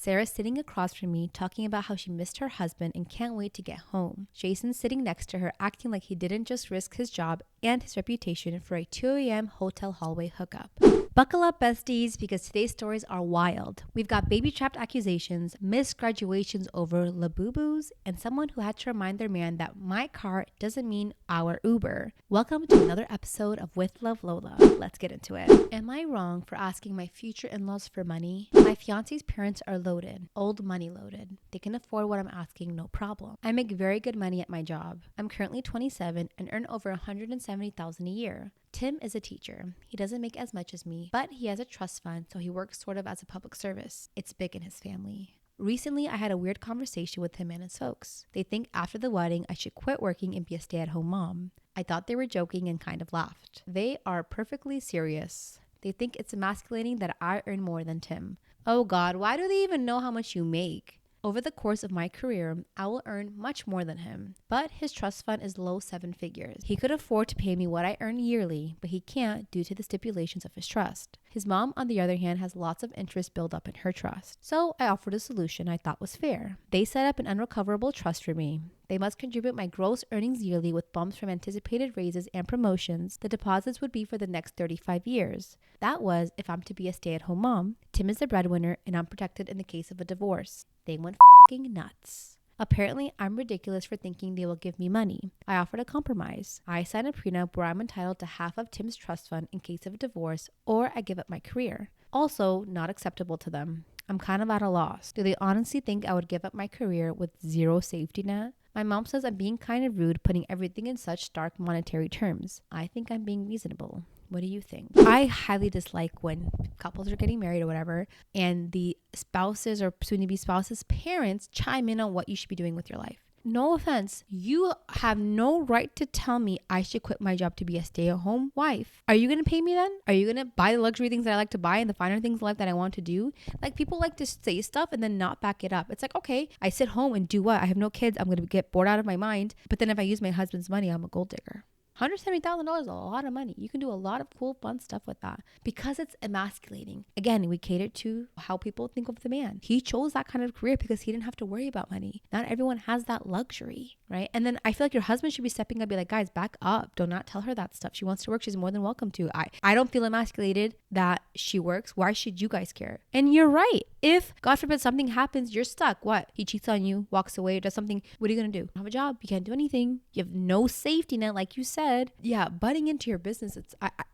Sarah's sitting across from me talking about how she missed her husband and can't wait to get home. Jason's sitting next to her acting like he didn't just risk his job and his reputation for a 2 a.m. hotel hallway hookup. Buckle up, besties, because today's stories are wild. We've got baby-trapped accusations, missed graduations over Labubus, and someone who had to remind their man that my car doesn't mean our Uber. Welcome to another episode of With Love Lola. Let's get into it. Am I wrong for asking my future in-laws for money? My fiance's parents are loaded, old money loaded. They can afford what I'm asking, no problem. I make very good money at my job. I'm currently 27 and earn over $170,000 a year. Tim is a teacher. He doesn't make as much as me, but he has a trust fund, so he works sort of as a public service. It's big in his family. Recently, I had a weird conversation with him and his folks. They think after the wedding, I should quit working and be a stay-at-home mom. I thought they were joking and kind of laughed. They are perfectly serious. They think it's emasculating that I earn more than Tim. Oh God, why do they even know how much you make? Over the course of my career, I will earn much more than him, but his trust fund is low 7 figures. He could afford to pay me what I earn yearly, but he can't due to the stipulations of his trust. His mom, on the other hand, has lots of interest built up in her trust. So I offered a solution I thought was fair. They set up an unrecoverable trust for me. They must contribute my gross earnings yearly with bumps from anticipated raises and promotions. The deposits would be for the next 35 years. That was if I'm to be a stay-at-home mom. Tim is the breadwinner and I'm protected in the case of a divorce. They went f***ing nuts. Apparently, I'm ridiculous for thinking they will give me money. I offered a compromise. I signed a prenup where I'm entitled to half of Tim's trust fund in case of a divorce, or I give up my career. Also, not acceptable to them. I'm kind of at a loss. Do they honestly think I would give up my career with zero safety net? My mom says I'm being kind of rude putting everything in such stark monetary terms. I think I'm being reasonable. What do you think? I highly dislike when couples are getting married or whatever, and the spouses or soon-to-be spouses' parents chime in on what you should be doing with your life. No offense, you have no right to tell me I should quit my job to be a stay-at-home wife. Are you going to pay me then? Are you going to buy the luxury things that I like to buy and the finer things in life that I want to do? Like, people like to say stuff and then not back it up. It's like, okay, I sit home and do what? I have no kids. I'm going to get bored out of my mind. But then if I use my husband's money, I'm a gold digger. $170,000 is a lot of money. You can do a lot of cool, fun stuff with that because it's emasculating. Again, we cater to how people think of the man. He chose that kind of career because he didn't have to worry about money. Not everyone has that luxury, right? And then I feel like your husband should be stepping up and be like, guys, back up. Do not tell her that stuff. She wants to work. She's more than welcome to. I don't feel emasculated that she works. Why should you guys care? And you're right. If, God forbid, something happens, you're stuck. What? He cheats on you, walks away, or does something. What are you going to do? You don't have a job. You can't do anything. You have no safety net, like you said. Yeah, butting into your business,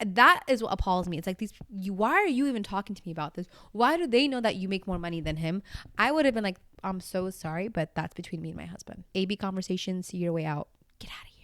that is what appalls me. It's like, why are you even talking to me about this? Why do they know that you make more money than him? I would have been like, I'm so sorry, but that's between me and my husband. AB conversation, see your way out. Get out of here.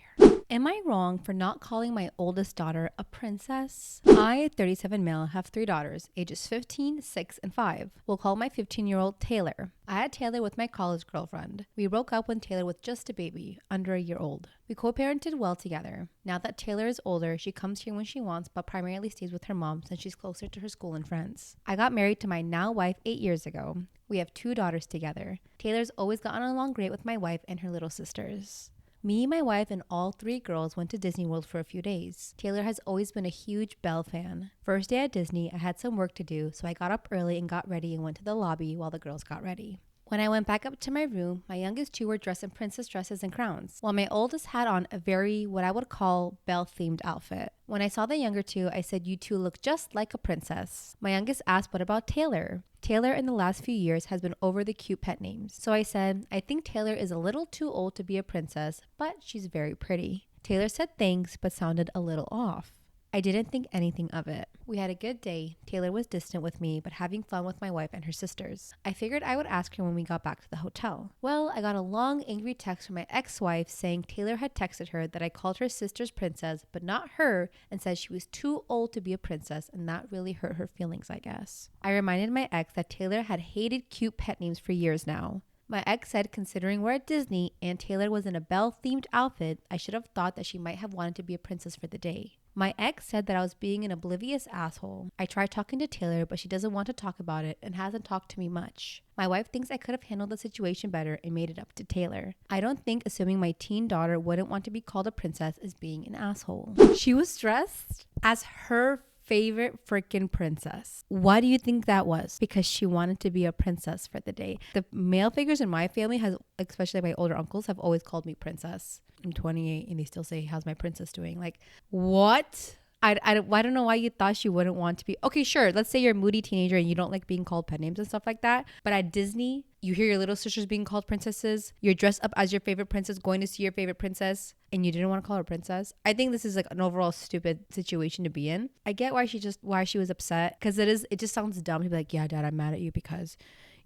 Am I wrong for not calling my oldest daughter a princess? I, 37 male, have 3 daughters, ages 15, 6, and 5. We'll call my 15-year-old Taylor. I had Taylor with my college girlfriend. We broke up when Taylor was just a baby, under a year old. We co-parented well together. Now that Taylor is older, she comes here when she wants, but primarily stays with her mom since she's closer to her school and friends. I got married to my now wife 8 years ago. We have 2 daughters together. Taylor's always gotten along great with my wife and her little sisters. Me, my wife, and all 3 girls went to Disney World for a few days. Taylor has always been a huge Belle fan. First day at Disney, I had some work to do, so I got up early and got ready and went to the lobby while the girls got ready. When I went back up to my room, my youngest 2 were dressed in princess dresses and crowns, while my oldest had on a very, what I would call, Belle-themed outfit. When I saw the younger 2, I said, you 2 look just like a princess. My youngest asked, what about Taylor? Taylor in the last few years has been over the cute pet names. So I said, I think Taylor is a little too old to be a princess, but she's very pretty. Taylor said thanks, but sounded a little off. I didn't think anything of it. We had a good day. Taylor was distant with me, but having fun with my wife and her sisters. I figured I would ask her when we got back to the hotel. Well, I got a long, angry text from my ex-wife saying Taylor had texted her that I called her sister's princess, but not her, and said she was too old to be a princess, and that really hurt her feelings, I guess. I reminded my ex that Taylor had hated cute pet names for years now. My ex said considering we're at Disney and Taylor was in a Belle-themed outfit, I should have thought that she might have wanted to be a princess for the day. My ex said that I was being an oblivious asshole. I tried talking to Taylor, but she doesn't want to talk about it and hasn't talked to me much. My wife thinks I could have handled the situation better and made it up to Taylor. I don't think assuming my teen daughter wouldn't want to be called a princess is being an asshole. She was dressed as her favorite freaking princess. Why do you think that was? Because she wanted to be a princess for the day. The male figures in my family, especially my older uncles, have always called me princess. I'm 28 and they still say, how's my princess doing? Like, what? I don't know why you thought she wouldn't want to be. Okay, sure. Let's say you're a moody teenager and you don't like being called pet names and stuff like that. But at Disney, you hear your little sisters being called princesses. You're dressed up as your favorite princess, going to see your favorite princess, and you didn't want to call her princess. I think this is like an overall stupid situation to be in. I get why she was upset, because it just sounds dumb to be like, yeah, Dad, I'm mad at you because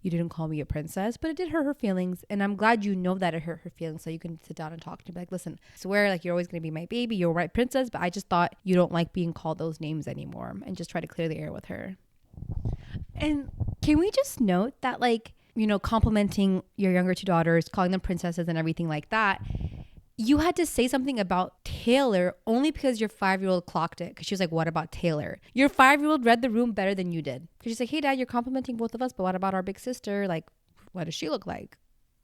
you didn't call me a princess, but it did hurt her feelings. And I'm glad you know that it hurt her feelings, so you can sit down and talk to her. Be like, listen, I swear, like, you're always going to be my baby. You're my princess, but I just thought you don't like being called those names anymore, and just try to clear the air with her. And can we just note that, like, you know, complimenting your younger two daughters, calling them princesses and everything like that, you had to say something about Taylor only because your 5-year-old clocked it. Because she was like, what about Taylor? Your 5-year-old read the room better than you did. Because she's like, hey, Dad, you're complimenting both of us, but what about our big sister? Like, what does she look like?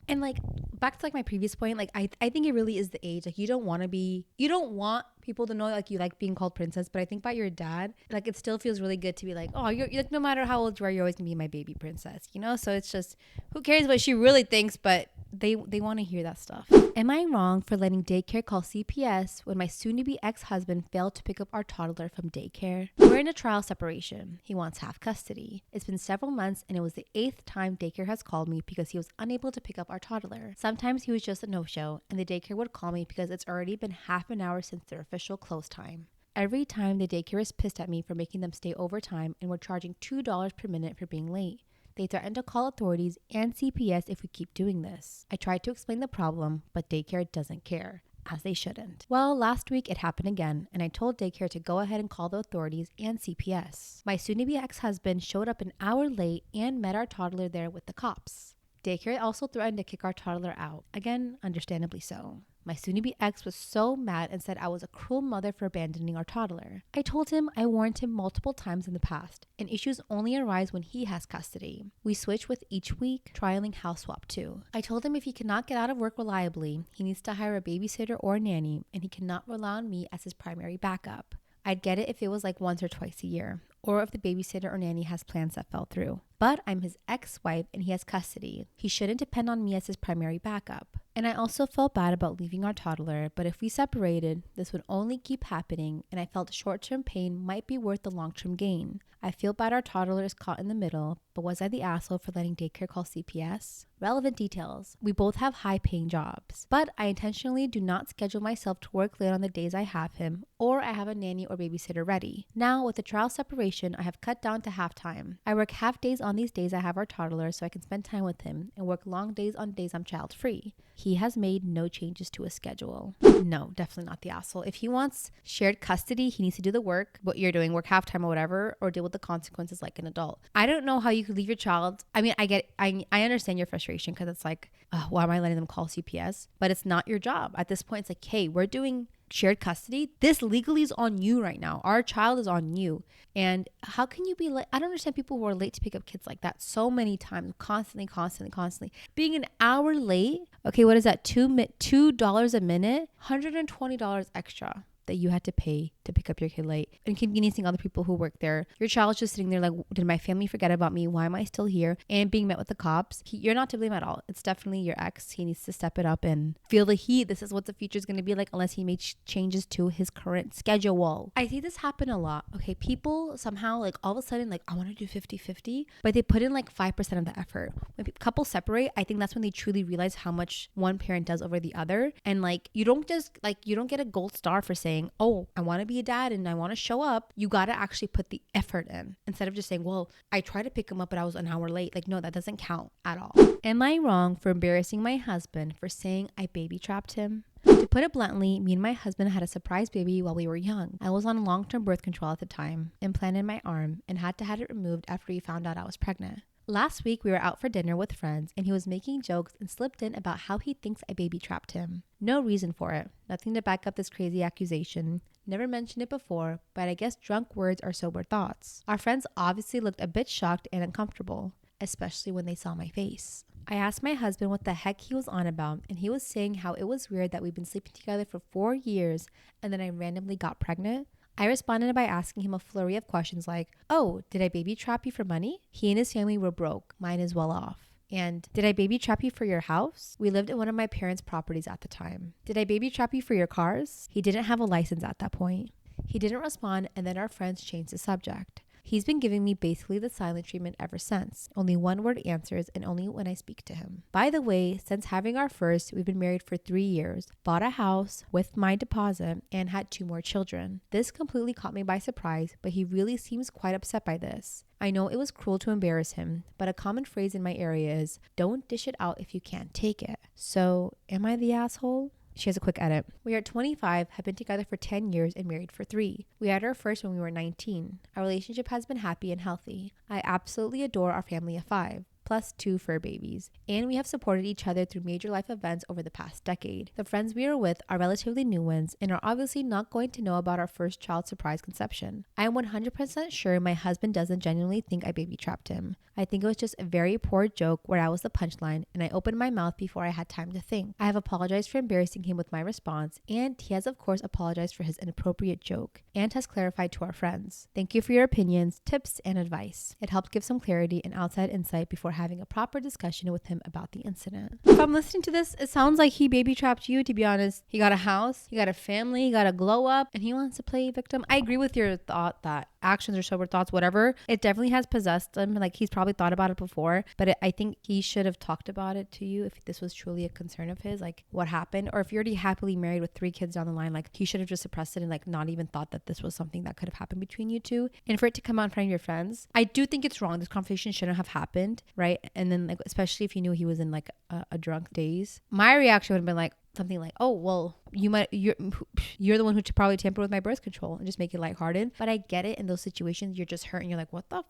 And like, back to like my previous point, like I think it really is the age. Like, you don't want people to know like you like being called princess, but I think about your dad, like, it still feels really good to be like, oh, you're like, no matter how old you are, you're always gonna be my baby princess, you know? So it's just, who cares what she really thinks, but they want to hear that stuff. Am I wrong for letting daycare call CPS when my soon-to-be ex-husband failed to pick up our toddler from daycare? We're in a trial separation. He wants half custody. It's been several months, and it was the 8th time daycare has called me because he was unable to pick up our toddler. Sometimes he was just a no-show, and the daycare would call me because it's already been half an hour since their official close time. Every time the daycare is pissed at me for making them stay overtime, and we're charging $2 per minute for being late. They threaten to call authorities and CPS if we keep doing this. I tried to explain the problem, but daycare doesn't care, as they shouldn't. Well, last week it happened again, and I told daycare to go ahead and call the authorities and CPS. My soon-to-be ex-husband showed up an hour late and met our toddler there with the cops. Daycare also threatened to kick our toddler out. Again, understandably so. My soon-to-be ex was so mad and said I was a cruel mother for abandoning our toddler. I told him I warned him multiple times in the past, and issues only arise when he has custody. We switch with each week, trialing house swap too. I told him if he cannot get out of work reliably, he needs to hire a babysitter or a nanny, and he cannot rely on me as his primary backup. I'd get it if it was like once or twice a year, or if the babysitter or nanny has plans that fell through. But I'm his ex-wife and he has custody. He shouldn't depend on me as his primary backup. And I also felt bad about leaving our toddler, but if we separated, this would only keep happening, and I felt short-term pain might be worth the long-term gain. I feel bad our toddler is caught in the middle, but was I the asshole for letting daycare call CPS? Relevant details. We both have high-paying jobs, but I intentionally do not schedule myself to work late on the days I have him, or I have a nanny or babysitter ready. Now, with the trial separation, I have cut down to half-time. I work half days on these days I have our toddler so I can spend time with him, and work long days on days I'm child-free. He has made no changes to his schedule. No, definitely not the asshole. If he wants shared custody, he needs to do the work, what you're doing, work half-time or whatever, or deal with the consequences like an adult. I don't know how you could leave your child. I mean, I understand your frustration, because it's like, why am I letting them call CPS? But it's not your job. At this point, it's like, hey, we're doing shared custody. This legally is on you right now. Our child is on you. And how can you be late? I don't understand people who are late to pick up kids like that so many times, constantly. Being an hour late, okay, what is that? $2 a minute, $120 extra that you had to pay to pick up your kid late, inconveniencing other people who work there. Your child's just sitting there like, did my family forget about me? Why am I still here? And being met with the cops. You're not to blame at all. It's definitely your ex. He needs to step it up and feel the heat. This is what the future is going to be like unless he makes changes to his current schedule. I see this happen a lot. Okay, people somehow like all of a sudden like, I want to do 50-50, but they put in like 5% of the effort. When couples separate, I think that's when they truly realize how much one parent does over the other. And like, you don't get a gold star for saying, oh, I want to be a dad and I want to show up. You got to actually put the effort in instead of just saying, well, I tried to pick him up, but I was an hour late. Like, no, that doesn't count at all. Am I wrong for embarrassing my husband for saying I baby trapped him? To put it bluntly, me and my husband had a surprise baby while we were young. I was on long-term birth control at the time, implanted in my arm, and had to have it removed after he found out I was pregnant. Last week, we were out for dinner with friends, and he was making jokes and slipped in about how he thinks I baby trapped him. No reason for it. Nothing to back up this crazy accusation. Never mentioned it before, but I guess drunk words are sober thoughts. Our friends obviously looked a bit shocked and uncomfortable, especially when they saw my face. I asked my husband what the heck he was on about, and he was saying how it was weird that we've been sleeping together for 4 years and then I randomly got pregnant. I responded by asking him a flurry of questions like, oh, did I baby trap you for money? He and his family were broke. Mine is well off. And did I baby trap you for your house? We lived in one of my parents' properties at the time. Did I baby trap you for your cars? He didn't have a license at that point. He didn't respond, and then our friends changed the subject. He's been giving me basically the silent treatment ever since. Only one word answers, and only when I speak to him. By the way, since having our first, we've been married for 3 years, bought a house with my deposit, and had 2 more children. This completely caught me by surprise, but he really seems quite upset by this. I know it was cruel to embarrass him, but a common phrase in my area is, don't dish it out if you can't take it. So, am I the asshole? She has a quick edit. We are 25, have been together for 10 years and married for 3. We had our first when we were 19. Our relationship has been happy and healthy. I absolutely adore our family of 5. Plus 2 fur babies, and we have supported each other through major life events over the past decade. The friends we are with are relatively new ones and are obviously not going to know about our first child's surprise conception. I am 100% sure my husband doesn't genuinely think I baby trapped him. I think it was just a very poor joke where I was the punchline and I opened my mouth before I had time to think. I have apologized for embarrassing him with my response, and he has of course apologized for his inappropriate joke and has clarified to our friends. Thank you for your opinions, tips, and advice. It helped give some clarity and outside insight before having a proper discussion with him about the incident. If I'm listening to this, it sounds like he baby trapped you, to be honest. He got a house, he got a family, he got a glow up, and he wants to play victim. I agree with your thought that actions or sober thoughts, whatever, it definitely has possessed him. Like he's probably thought about it before, but I think he should have talked about it to you if this was truly a concern of his, like what happened. Or if you're already happily married with 3 kids down the line, like he should have just suppressed it and like not even thought that this was something that could have happened between you two. And for it to come out in front of your friends, I do think it's wrong. This conversation shouldn't have happened, right? And then like, especially if you knew he was in like a drunk daze, my reaction would have been like something like, oh, well, you're the one who probably tampered with my birth control, and just make it lighthearted. But I get it, in those situations you're just hurt and you're like, what the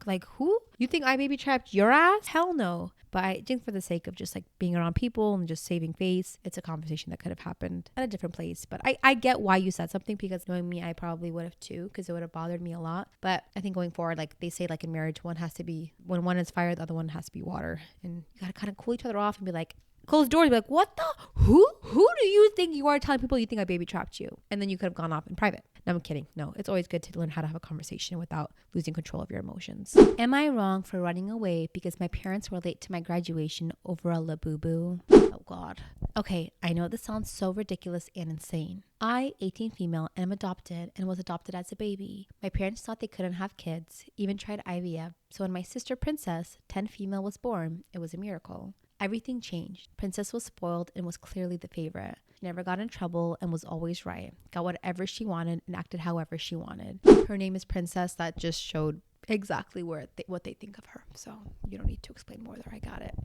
like, who? You think I baby trapped your ass? Hell no. But I think for the sake of just like being around people and just saving face, it's a conversation that could have happened at a different place. But I get why you said something, because knowing me, I probably would have too, because it would have bothered me a lot. But I think going forward, like they say, like in marriage, one has to be, when one is fire, the other one has to be water. And you gotta kind of cool each other off and be like, close doors, be like, what the? Who do you think you are telling people you think I baby trapped you? And then you could have gone off in private. No, I'm kidding. No, it's always good to learn how to have a conversation without losing control of your emotions. Am I wrong for running away because my parents were late to my graduation over a Labubu? Oh God. Okay, I know this sounds so ridiculous and insane. I, 18 female, am adopted and was adopted as a baby. My parents thought they couldn't have kids, even tried IVF. So when my sister Princess, 10 female, was born, it was a miracle. Everything changed. Princess was spoiled and was clearly the favorite. She never got in trouble and was always right. Got whatever she wanted and acted however she wanted. Her name is Princess. That just showed exactly what they think of her. So you don't need to explain more there. I got it.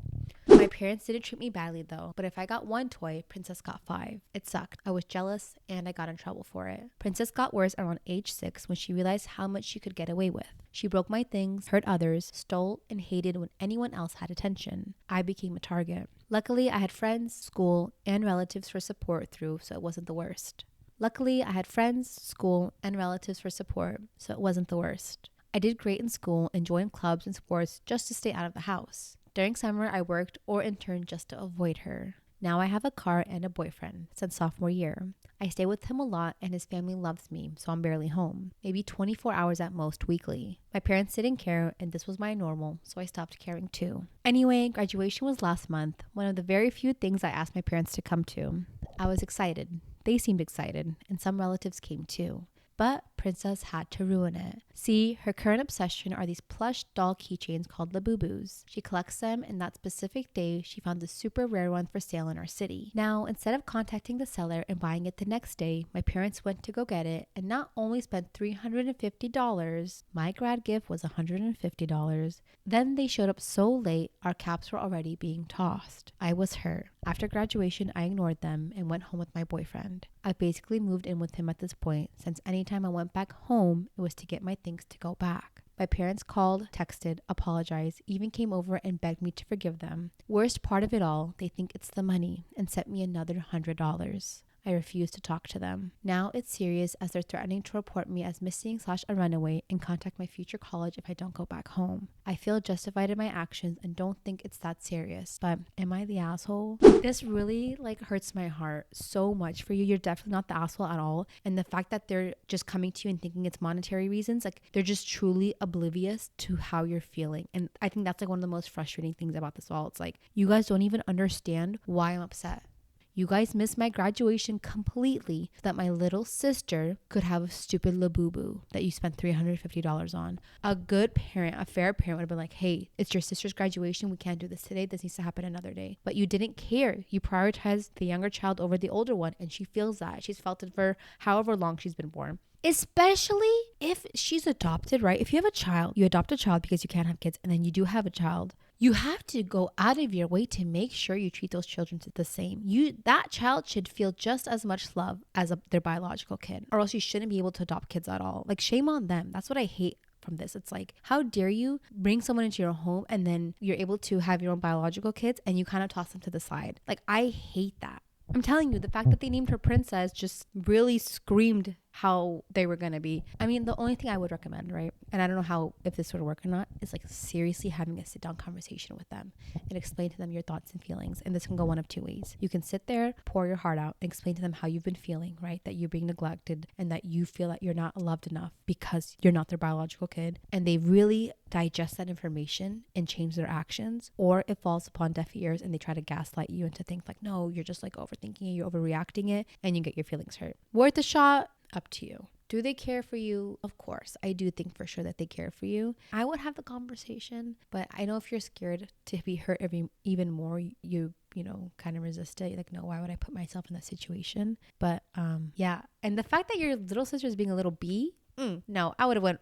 My parents didn't treat me badly though, but if I got 1 toy, Princess got 5. It sucked. I was jealous and I got in trouble for it. Princess got worse around age 6 when she realized how much she could get away with. She broke my things, hurt others, stole, and hated when anyone else had attention. I became a target. Luckily, I had friends, school, and relatives for support through, so it wasn't the worst. I did great in school and joined clubs and sports just to stay out of the house. During summer, I worked or interned just to avoid her. Now I have a car and a boyfriend since sophomore year. I stay with him a lot and his family loves me, so I'm barely home. Maybe 24 hours at most weekly. My parents didn't care and this was my normal, so I stopped caring too. Anyway, graduation was last month, one of the very few things I asked my parents to come to. I was excited. They seemed excited, and some relatives came too. But Princess had to ruin it. See, her current obsession are these plush doll keychains called Labubus. She collects them, and that specific day, she found a super rare one for sale in our city. Now, instead of contacting the seller and buying it the next day, my parents went to go get it and not only spent $350, my grad gift was $150. Then they showed up so late, our caps were already being tossed. I was hurt. After graduation, I ignored them and went home with my boyfriend. I basically moved in with him at this point, since anytime I went back home, it was to get my things to go back. My parents called, texted, apologized, even came over and begged me to forgive them. Worst part of it all, they think it's the money and sent me another $100. I refuse to talk to them. Now it's serious as they're threatening to report me as missing / a runaway and contact my future college if I don't go back home. I feel justified in my actions and don't think it's that serious, but am I the asshole? This really hurts my heart so much for you. You're definitely not the asshole at all. And the fact that they're just coming to you and thinking it's monetary reasons, they're just truly oblivious to how you're feeling. And I think that's one of the most frustrating things about this all. It's you guys don't even understand why I'm upset. You guys missed my graduation completely so that my little sister could have a stupid Labubu that you spent $350 on. A good parent, a fair parent would have been like, hey, it's your sister's graduation. We can't do this today. This needs to happen another day. But you didn't care. You prioritized the younger child over the older one. And she feels that. She's felt it for however long she's been born. Especially if she's adopted, right? If you have a child, you adopt a child because you can't have kids, and then you do have a child. You have to go out of your way to make sure you treat those children the same. That child should feel just as much love as their biological kid, or else you shouldn't be able to adopt kids at all. Shame on them. That's what I hate from this. It's how dare you bring someone into your home and then you're able to have your own biological kids and you kind of toss them to the side. I hate that. I'm telling you, the fact that they named her princess just really screamed how they were going to be. I mean, the only thing I would recommend, right? And I don't know if this would work or not, is seriously having a sit down conversation with them and explain to them your thoughts and feelings. And this can go one of two ways. You can sit there, pour your heart out and explain to them how you've been feeling, right? That you're being neglected and that you feel that you're not loved enough because you're not their biological kid. And they really digest that information and change their actions, or it falls upon deaf ears and they try to gaslight you into things no, you're just overthinking it, you're overreacting it, and you get your feelings hurt. Worth a shot? Up to you. Do they care for you? Of course. I do think for sure that they care for you. I would have the conversation, but I know if you're scared to be hurt even more, you kind of resist it. No, why would I put myself in that situation? But yeah. And the fact that your little sister is being a little bee, no, I would have went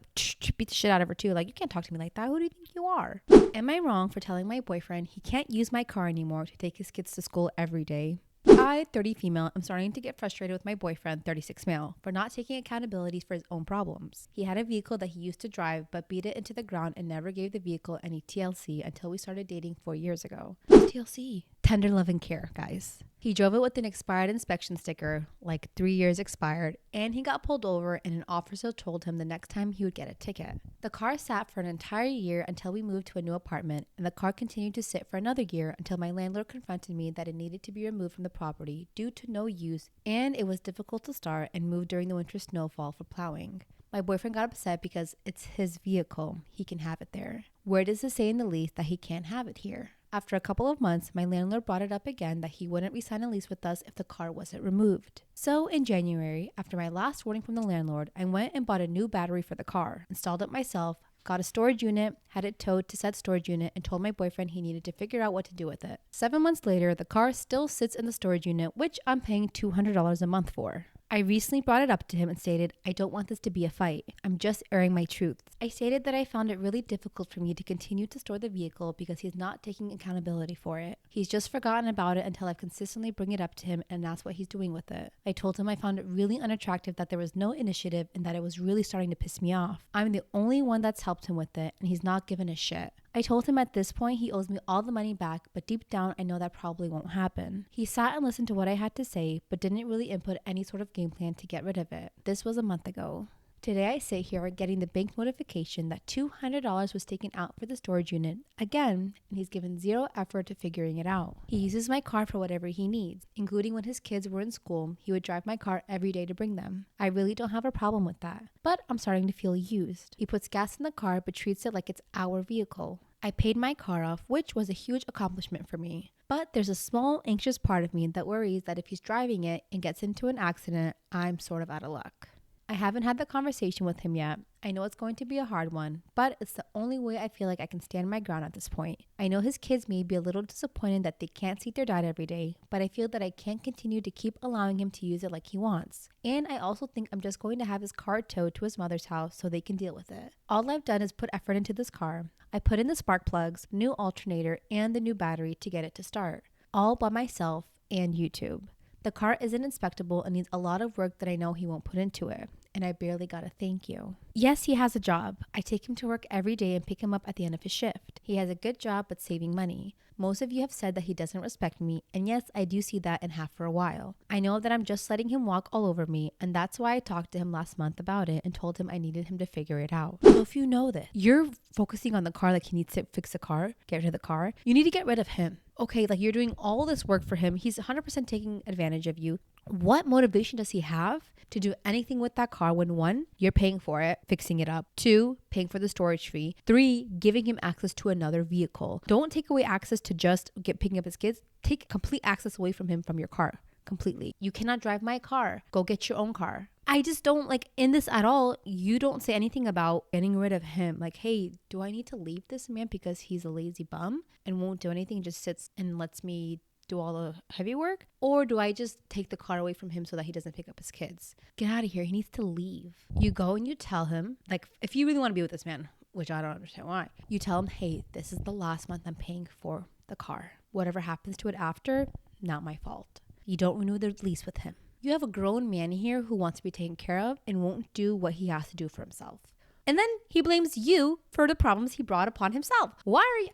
beat the shit out of her too. You can't talk to me like that. Who do you think you are? Am I wrong for telling my boyfriend he can't use my car anymore to take his kids to school every day? I, 30 female, am starting to get frustrated with my boyfriend, 36 male, for not taking accountability for his own problems. He had a vehicle that he used to drive, but beat it into the ground and never gave the vehicle any TLC until we started dating 4 years ago. What's TLC? Tender love and care, guys. He drove it with an expired inspection sticker, 3 years expired, and he got pulled over and an officer told him the next time he would get a ticket. The car sat for an entire year until we moved to a new apartment, and the car continued to sit for another year until my landlord confronted me that it needed to be removed from the property due to no use, and it was difficult to start and move during the winter snowfall for plowing. My boyfriend got upset because it's his vehicle. He can have it there. Where does it say in the lease that he can't have it here? After a couple of months, my landlord brought it up again that he wouldn't re-sign a lease with us if the car wasn't removed. So in January, after my last warning from the landlord, I went and bought a new battery for the car, installed it myself, got a storage unit, had it towed to said storage unit, and told my boyfriend he needed to figure out what to do with it. 7 months later, the car still sits in the storage unit, which I'm paying $200 a month for. I recently brought it up to him and stated, I don't want this to be a fight. I'm just airing my truths. I stated that I found it really difficult for me to continue to store the vehicle because he's not taking accountability for it. He's just forgotten about it until I've consistently bring it up to him and asked what he's doing with it. I told him I found it really unattractive that there was no initiative and that it was really starting to piss me off. I'm the only one that's helped him with it and he's not given a shit. I told him at this point he owes me all the money back, but deep down I know that probably won't happen. He sat and listened to what I had to say, but didn't really input any sort of game plan to get rid of it. This was a month ago. Today I sit here getting the bank notification that $200 was taken out for the storage unit again, and he's given zero effort to figuring it out. He uses my car for whatever he needs, including when his kids were in school, he would drive my car every day to bring them. I really don't have a problem with that, but I'm starting to feel used. He puts gas in the car but treats it like it's our vehicle. I paid my car off, which was a huge accomplishment for me. But there's a small anxious part of me that worries that if he's driving it and gets into an accident, I'm sort of out of luck. I haven't had the conversation with him yet. I know it's going to be a hard one, but it's the only way I feel like I can stand my ground at this point. I know his kids may be a little disappointed that they can't see their dad every day, but I feel that I can't continue to keep allowing him to use it like he wants. And I also think I'm just going to have his car towed to his mother's house so they can deal with it. All I've done is put effort into this car. I put in the spark plugs, new alternator, and the new battery to get it to start, all by myself and YouTube. The car isn't inspectable and needs a lot of work that I know he won't put into it. And I barely got a thank you. Yes, he has a job. I take him to work every day and pick him up at the end of his shift. He has a good job but saving money. Most of you have said that he doesn't respect me, and yes, I do see that and have for a while. I know that I'm just letting him walk all over me, and that's why I talked to him last month about it and told him I needed him to figure it out. So if you know this, you're focusing on the car like he needs to fix the car, get rid of the car, you need to get rid of him. Okay, like you're doing all this work for him. He's 100% taking advantage of you. What motivation does he have to do anything with that car when 1, you're paying for it, fixing it up, 2, paying for the storage fee, 3, giving him access to another vehicle? Don't take away access to just picking up his kids. Take complete access away from him from your car completely. You cannot drive my car. Go get your own car. I just don't like in this at all. You don't say anything about getting rid of him. Like, hey, do I need to leave this man because he's a lazy bum and won't do anything, just sits and lets me do all the heavy work? Or do I just take the car away from him so that he doesn't pick up his kids? Get out of here. He needs to leave. You go and you tell him, like, if you really want to be with this man, which I don't understand why, you tell him, hey, this is the last month I'm paying for the car. Whatever happens to it after, not my fault. You don't renew the lease with him. You have a grown man here who wants to be taken care of and won't do what he has to do for himself. And then he blames you for the problems he brought upon himself.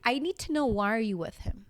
I need to know, why are you with him?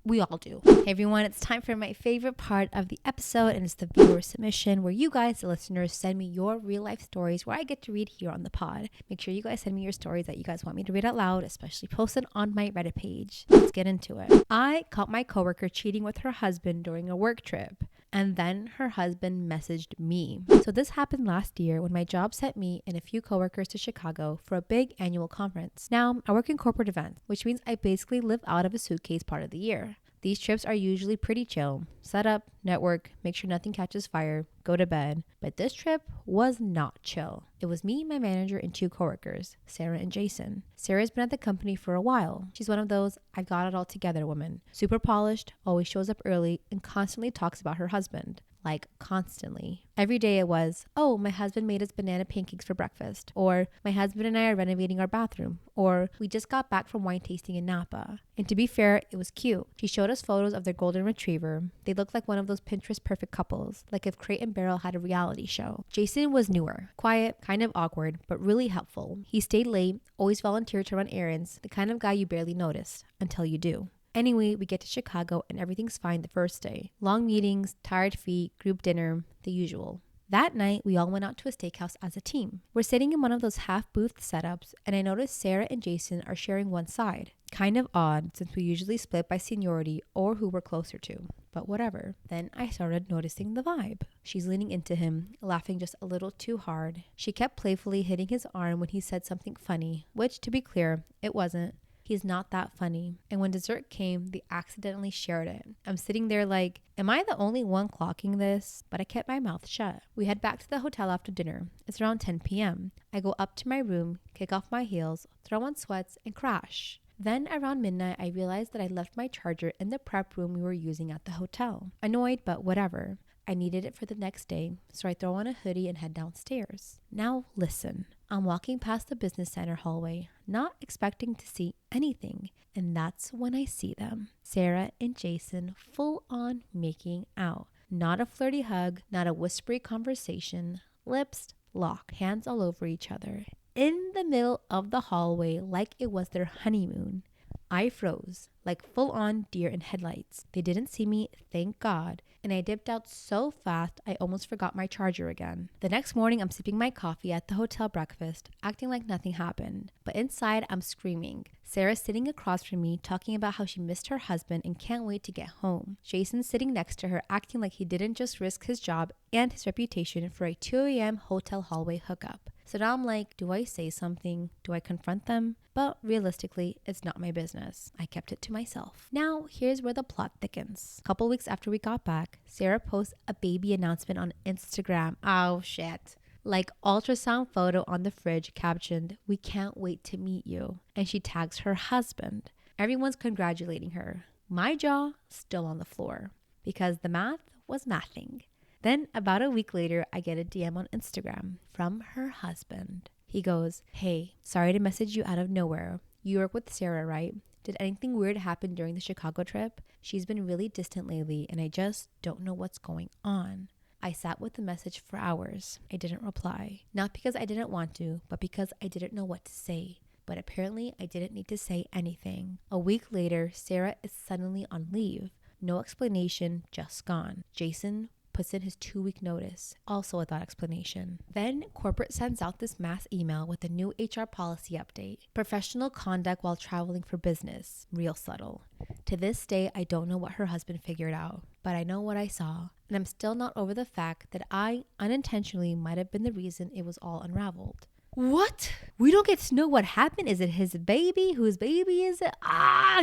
We all do. Hey everyone, it's time for my favorite part of the episode, and it's the viewer submission, where you guys, the listeners, send me your real life stories where I get to read here on the pod. Make sure you guys send me your stories that you guys want me to read out loud, especially posted on my Reddit page. Let's get into it. I caught my coworker cheating with her husband during a work trip, and then her husband messaged me. So this happened last year when my job sent me and a few coworkers to Chicago for a big annual conference. Now, I work in corporate events, which means I basically live out of a suitcase part of the year. These trips are usually pretty chill. Set up, network, make sure nothing catches fire, go to bed. But this trip was not chill. It was me, my manager, and 2 coworkers, Sarah and Jason. Sarah's been at the company for a while. She's one of those I got it all together women. Super polished, always shows up early, and constantly talks about her husband. Like, constantly. Every day it was, oh, my husband made us banana pancakes for breakfast. Or, my husband and I are renovating our bathroom. Or, we just got back from wine tasting in Napa. And to be fair, it was cute. She showed us photos of their golden retriever. They looked like one of those Pinterest perfect couples, like if Crate and Barrel had a reality show. Jason was newer, quiet, kind of awkward, but really helpful. He stayed late, always volunteered to run errands, the kind of guy you barely notice, until you do. Anyway, we get to Chicago and everything's fine the first day. Long meetings, tired feet, group dinner, the usual. That night, we all went out to a steakhouse as a team. We're sitting in one of those half-booth setups, and I noticed Sarah and Jason are sharing one side. Kind of odd, since we usually split by seniority or who we're closer to. But whatever. Then I started noticing the vibe. She's leaning into him, laughing just a little too hard. She kept playfully hitting his arm when he said something funny, which, to be clear, it wasn't. He's not that funny. And when dessert came, they accidentally shared it. I'm sitting there like, am I the only one clocking this? But I kept my mouth shut. We head back to the hotel after dinner. It's around 10 p.m. I go up to my room, kick off my heels, throw on sweats, and crash. Then around midnight, I realized that I left my charger in the prep room we were using at the hotel. Annoyed, but whatever. I needed it for the next day, so I throw on a hoodie and head downstairs. Now listen, I'm walking past the business center hallway, not expecting to see anything, and that's when I see them. Sarah and Jason full on making out. Not a flirty hug, not a whispery conversation, lips locked, hands all over each other. In the middle of the hallway like it was their honeymoon. I froze, like full-on deer in headlights. They didn't see me, thank God, and I dipped out so fast I almost forgot my charger again. The next morning, I'm sipping my coffee at the hotel breakfast, acting like nothing happened. But inside, I'm screaming. Sarah's sitting across from me, talking about how she missed her husband and can't wait to get home. Jason's sitting next to her, acting like he didn't just risk his job and his reputation for a 2 a.m. hotel hallway hookup. So now I'm like, do I say something? Do I confront them? But realistically, it's not my business. I kept it to myself. Now, here's where the plot thickens. A couple weeks after we got back, Sarah posts a baby announcement on Instagram. Oh, shit. Like ultrasound photo on the fridge captioned, "We can't wait to meet you." And she tags her husband. Everyone's congratulating her. My jaw still on the floor because the math was mathing. Then about a week later, I get a DM on Instagram from her husband. He goes, "Hey, sorry to message you out of nowhere. You work with Sarah, right? Did anything weird happen during the Chicago trip? She's been really distant lately and I just don't know what's going on. I sat with the message for hours. I didn't reply. Not because I didn't want to, but because I didn't know what to say. But apparently I didn't need to say anything. A week later, Sarah is suddenly on leave. No explanation, just gone. Jason puts in his 2-week notice, also without explanation. Then corporate sends out this mass email with a new HR policy update. Professional conduct while traveling for business. Real subtle. To this day, I don't know what her husband figured out, but I know what I saw. And I'm still not over the fact that I unintentionally might have been the reason it was all unraveled. What? We don't get to know what happened. Is it his baby? Whose baby is it?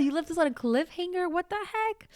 You left us on a cliffhanger? What the heck?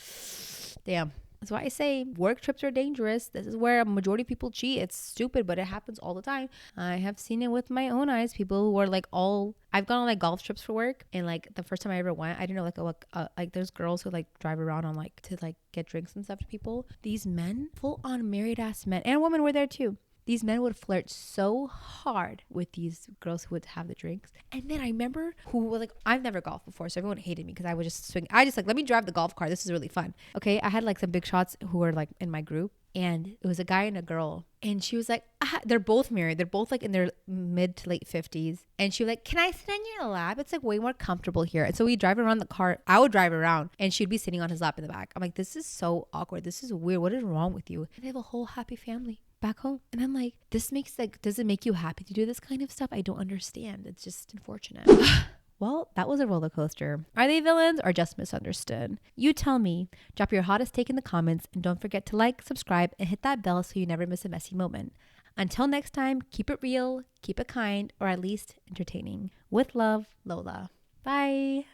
Damn. That's why I say work trips are dangerous. This is where a majority of people cheat. It's stupid, but it happens all the time. I have seen it with my own eyes. People who are like I've gone on like golf trips for work. And like the first time I ever went, I didn't know like there's girls who like drive around on like to like get drinks and stuff to people. These men, full on married ass men and women were there too. These men would flirt so hard with these girls who would have the drinks. And then I remember who were like, I've never golfed before, so everyone hated me because I would just swing. I just like, let me drive the golf cart. This is really fun. Okay, I had like some big shots who were like in my group. And it was a guy and a girl. And she was like, they're both married. They're both like in their mid to late 50s. And she was like, can I sit on your lap? It's like way more comfortable here. And so we drive around the car. I would drive around and she'd be sitting on his lap in the back. I'm like, this is so awkward. This is weird. What is wrong with you? And they have a whole happy family back home. And I'm like, does it make you happy to do this kind of stuff? I don't understand. It's just unfortunate. Well, that was a roller coaster. Are they villains or just misunderstood? You tell me. Drop your hottest take in the comments and don't forget to like, subscribe, and hit that bell so you never miss a messy moment. Until next time, keep it real, keep it kind, or at least entertaining. With love, Lola. Bye.